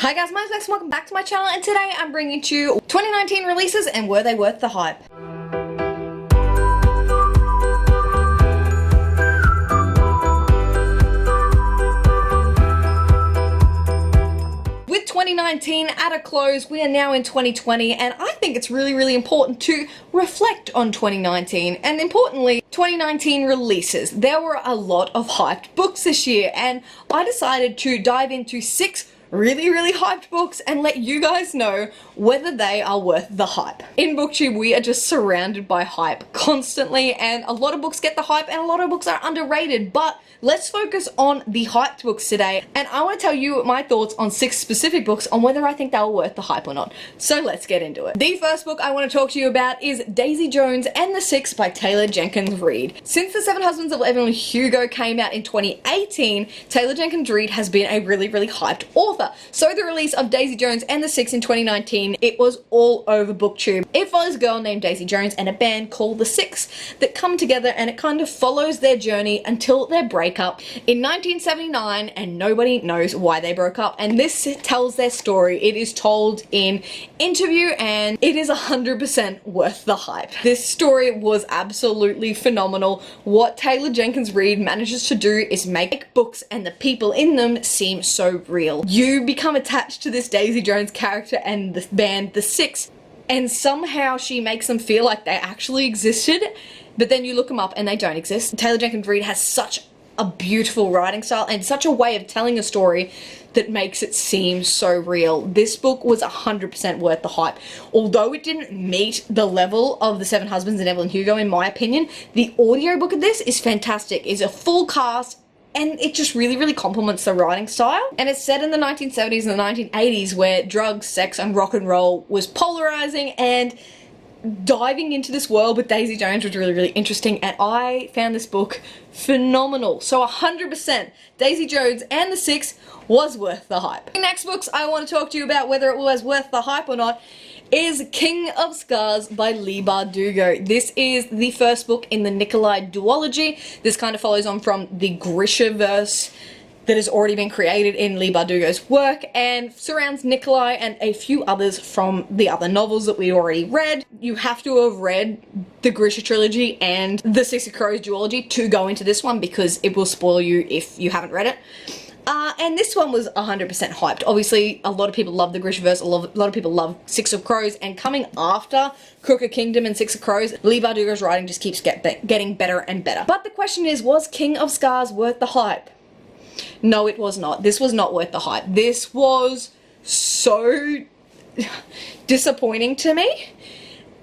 Hi guys, my name's Bex and welcome back to my channel, and today I'm bringing to you 2019 releases and were they worth the hype? With 2019 at a close, we are now in 2020, and I think it's really important to reflect on 2019 and importantly 2019 releases. There were a lot of hyped books this year, and I decided to dive into 6 really hyped books and let you guys know whether they are worth the hype. In BookTube, we are just surrounded by hype constantly, and a lot of books get the hype and a lot of books are underrated, but let's focus on the hyped books today, and I want to tell you my thoughts on 6 specific books on whether I think they were worth the hype or not. So let's get into it. The first book I want to talk to you about is Daisy Jones and the Six by Taylor Jenkins Reid. Since The Seven Husbands of Evelyn Hugo came out in 2018, Taylor Jenkins Reid has been a really hyped author. So the release of Daisy Jones and the Six in 2019, it was all over BookTube. It follows a girl named Daisy Jones and a band called the Six that come together, and it kind of follows their journey until their breakup in 1979, and nobody knows why they broke up. And this tells their story. It is told in interview and it is 100% worth the hype. This story was absolutely phenomenal. What Taylor Jenkins Reid manages to do is make books and the people in them seem so real. You become attached to this Daisy Jones character and the band The Six, and somehow she makes them feel like they actually existed, but then you look them up and they don't exist. Taylor Jenkins Reid has such a beautiful writing style and such a way of telling a story that makes it seem so real. This book was 100% worth the hype. Although it didn't meet the level of The Seven Husbands and Evelyn Hugo, in my opinion, the audiobook of this is fantastic. It's a full cast, and it just really complements the writing style. And it's set in the 1970s and the 1980s, where drugs, sex, and rock and roll was polarizing, and diving into this world with Daisy Jones was really interesting, and I found this book phenomenal. So 100% Daisy Jones and the Six was worth the hype. The next books I want to talk to you about whether it was worth the hype or not is King of Scars by Leigh Bardugo. This is the first book in the Nikolai duology. This kind of follows on from the Grishaverse that has already been created in Leigh Bardugo's work and surrounds Nikolai and a few others from the other novels that we already read. You have to have read the Grisha trilogy and the Six of Crows duology to go into this one, because it will spoil you if you haven't read it. And this one was 100% hyped. Obviously, a lot of people love the Grishaverse, a lot of people love Six of Crows, and coming after Crooked Kingdom and Six of Crows, Leigh Bardugo's writing just keeps getting better and better. But the question is, was King of Scars worth the hype? No, it was not. This was not worth the hype. This was so disappointing to me,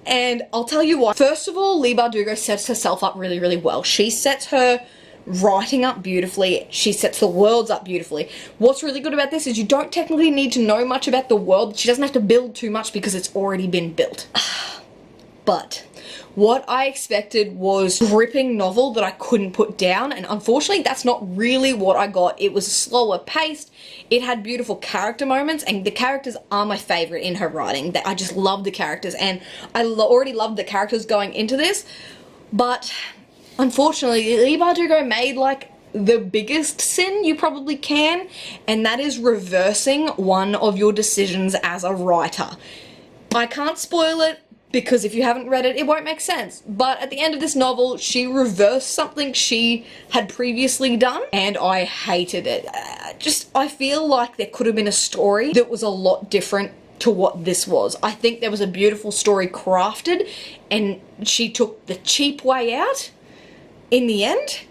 and I'll tell you why. First of all, Leigh Bardugo sets herself up really well. She sets her writing up beautifully. She sets the worlds up beautifully. What's really good about this is you don't technically need to know much about the world. She doesn't have to build too much because it's already been built. But what I expected was a gripping novel that I couldn't put down, and unfortunately that's not really what I got. It was slower paced, it had beautiful character moments, and the characters are my favorite in her writing. I just love the characters, and I already loved the characters going into this, but unfortunately Leigh Bardugo made like the biggest sin you probably can, and that is reversing one of your decisions as a writer. I can't spoil it, because if you haven't read it, it won't make sense. But at the end of this novel, she reversed something she had previously done, and I hated it. I feel like there could have been a story that was a lot different to what this was. I think there was a beautiful story crafted, and she took the cheap way out in the end.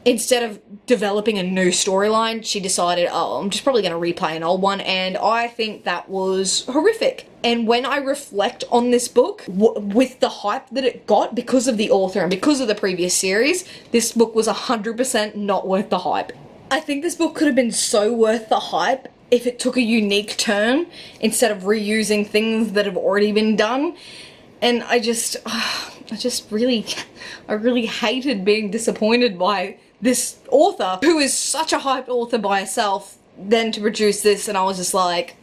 Instead of developing a new storyline, she decided, oh, I'm just probably going to replay an old one, and I think that was horrific. And when I reflect on this book, with the hype that it got because of the author and because of the previous series, this book was 100% not worth the hype. I think this book could have been so worth the hype if it took a unique turn instead of reusing things that have already been done. And I really hated being disappointed by this author, who is such a hyped author by herself, then to produce this, and I was just like,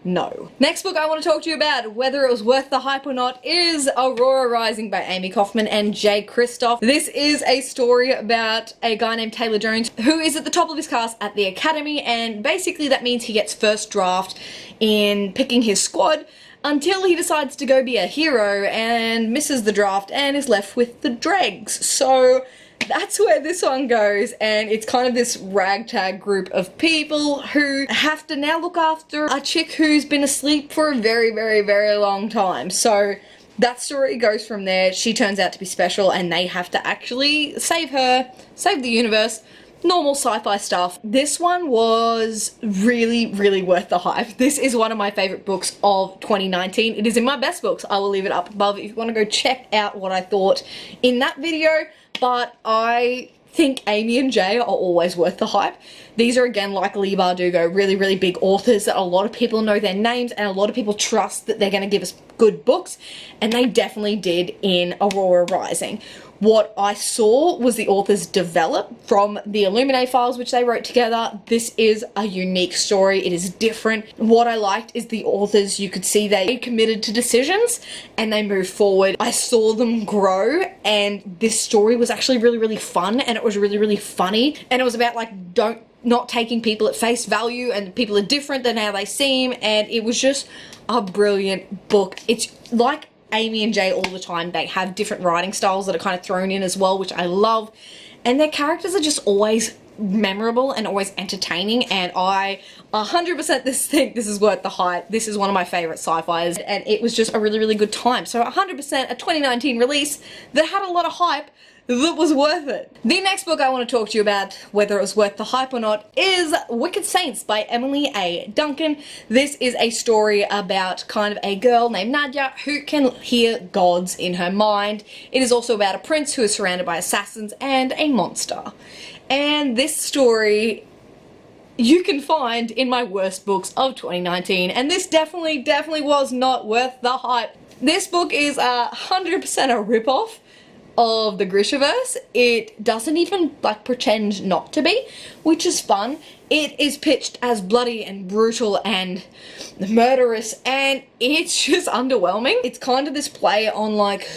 No. Next book I want to talk to you about, whether it was worth the hype or not, is Aurora Rising by Amy Kaufman and Jay Kristoff. This is a story about a guy named Taylor Jones who is at the top of his class at the academy, and basically that means he gets first draft in picking his squad until he decides to go be a hero and misses the draft and is left with the dregs. So that's where this one goes, and it's kind of this ragtag group of people who have to now look after a chick who's been asleep for a very, very, very long time. So that story goes from there. She turns out to be special and they have to actually save her, save the universe. Normal sci-fi stuff. This one was really, really worth the hype. This is one of my favorite books of 2019. It is in my best books. I will leave it up above if you want to go check out what I thought in that video. But I think Amy and Jay are always worth the hype. These are, again, like Leigh Bardugo, really, really big authors that a lot of people know their names and a lot of people trust that they're going to give us good books, and they definitely did in Aurora Rising. What I saw was the authors develop from the Illuminae files which they wrote together. This is a unique story. It is different. What I liked is the authors, you could see they committed to decisions and they moved forward. I saw them grow, and this story was actually really, really fun, and it was really, really funny, and it was about like not taking people at face value, and people are different than how they seem, and it was just a brilliant book. It's like Amy and Jay all the time. They have different writing styles that are kind of thrown in as well, which I love, and their characters are just always memorable and always entertaining, and I 100% think this is worth the hype. This is one of my favorite sci-fis, and it was just a really, really good time. So 100% a 2019 release that had a lot of hype that was worth it. The next book I want to talk to you about, whether it was worth the hype or not, is Wicked Saints by Emily A. Duncan. This is a story about kind of a girl named Nadia who can hear gods in her mind. It is also about a prince who is surrounded by assassins and a monster. And this story you can find in my worst books of 2019, and this definitely was not worth the hype. This book is 100% a rip-off of the Grishaverse. It doesn't even like pretend not to be, which is fun. It is pitched as bloody and brutal and murderous, and it's just underwhelming. It's kind of this play on like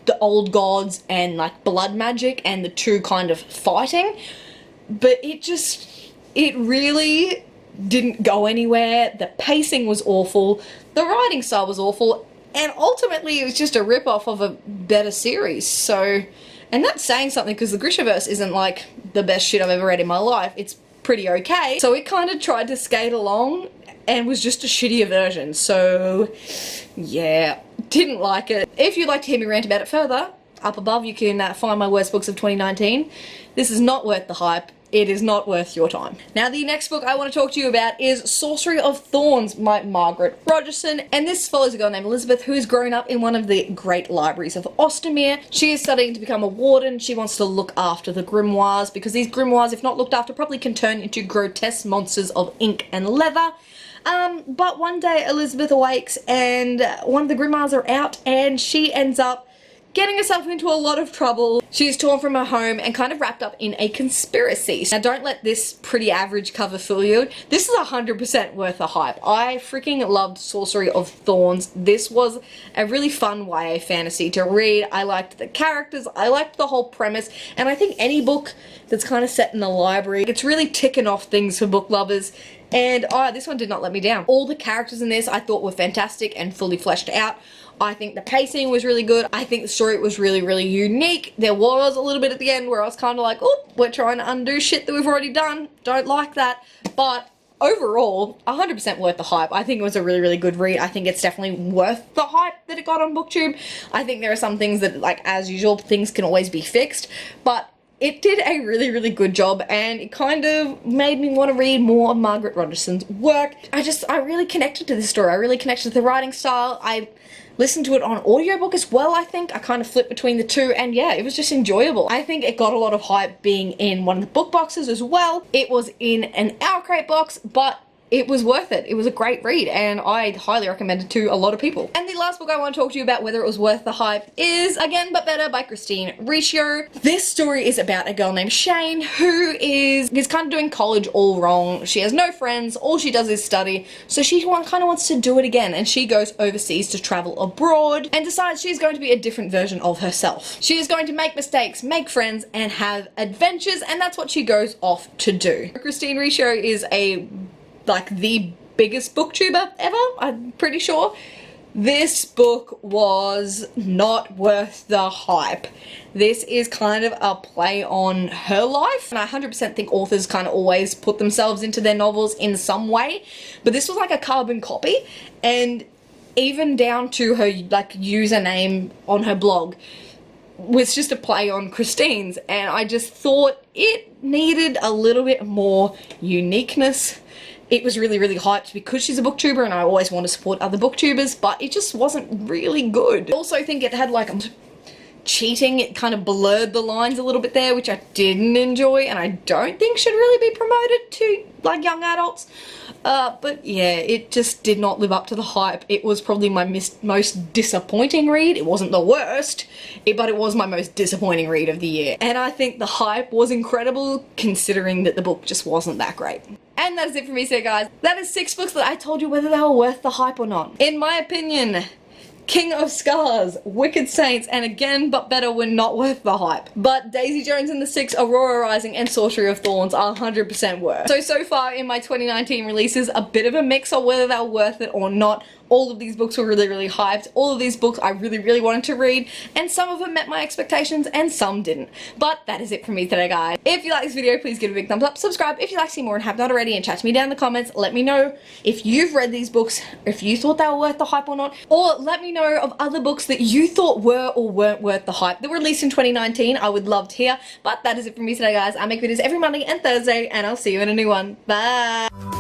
the old gods and like blood magic and the two kind of fighting, but it really didn't go anywhere. The pacing was awful, the writing style was awful, and ultimately it was just a rip-off of a better series. So, and that's saying something, because the Grishaverse isn't like the best shit I've ever read in my life. It's pretty okay. So it kind of tried to skate along and was just a shittier version. So yeah, didn't like it. If you'd like to hear me rant about it further, up above you can find my worst books of 2019. This is not worth the hype. It is not worth your time. Now, the next book I want to talk to you about is Sorcery of Thorns by Margaret Rogerson, and this follows a girl named Elizabeth who has grown up in one of the great libraries of Ostermere. She is studying to become a warden. She wants to look after the grimoires, because these grimoires, if not looked after properly, can turn into grotesque monsters of ink and leather. But one day Elizabeth awakes and one of the grimoires are out, and she ends up getting herself into a lot of trouble. She's torn from her home and kind of wrapped up in a conspiracy. Now, don't let this pretty average cover fool you. This is 100% worth the hype. I freaking loved Sorcery of Thorns. This was a really fun YA fantasy to read. I liked the characters, I liked the whole premise, and I think any book that's kind of set in the library, it's really ticking off things for book lovers. And this one did not let me down. All the characters in this I thought were fantastic and fully fleshed out. I think the pacing was really good. I think the story was really, really unique. There was a little bit at the end where I was kind of like, oh, we're trying to undo shit that we've already done. Don't like that. But overall, 100% worth the hype. I think it was a really, really good read. I think it's definitely worth the hype that it got on BookTube. I think there are some things that, like, as usual, things can always be fixed. But it did a really, really good job, and it kind of made me want to read more of Margaret Rogerson's work. I really connected to this story. I really connected to the writing style. I listened to it on audiobook as well, I think. I kind of flipped between the two, and yeah, it was just enjoyable. I think it got a lot of hype being in one of the book boxes as well. It was in an Our Crate box, but it was worth it. It was a great read and I highly recommend it to a lot of people. And the last book I want to talk to you about whether it was worth the hype is Again But Better by Christine Riccio. This story is about a girl named Shane who is kind of doing college all wrong. She has no friends, all she does is study, so she kind of wants to do it again, and she goes overseas to travel abroad and decides she's going to be a different version of herself. She is going to make mistakes, make friends, and have adventures, and that's what she goes off to do. Christine Riccio is the biggest booktuber ever, I'm pretty sure. This book was not worth the hype. This is kind of a play on her life, and I 100% think authors kind of always put themselves into their novels in some way, but this was like a carbon copy, and even down to her username on her blog was just a play on Christine's, and I just thought it needed a little bit more uniqueness. It was really, really hyped because she's a booktuber and I always want to support other booktubers, but it just wasn't really good. I also think it had cheating. It kind of blurred the lines a little bit there, which I didn't enjoy and I don't think should really be promoted to young adults. But yeah, it just did not live up to the hype. It was probably my most disappointing read. It wasn't the worst, but it was my most disappointing read of the year. And I think the hype was incredible considering that the book just wasn't that great. And that is it for me today, guys. That is 6 books that I told you whether they were worth the hype or not. In my opinion, King of Scars, Wicked Saints, and Again But Better were not worth the hype. But Daisy Jones and the Six, Aurora Rising, and Sorcery of Thorns are 100% worth. So far in my 2019 releases, a bit of a mix of whether they were worth it or not. All of these books were really, really hyped. All of these books I really, really wanted to read, and some of them met my expectations and some didn't. But that is it for me today, guys. If you like this video, please give it a big thumbs up, subscribe if you'd like to see more and have not already, and chat to me down in the comments. Let me know if you've read these books, if you thought they were worth the hype or not, or let me know of other books that you thought were or weren't worth the hype that were released in 2019. I would love to hear. But that is it for me today, guys. I make videos every Monday and Thursday, and I'll see you in a new one. Bye!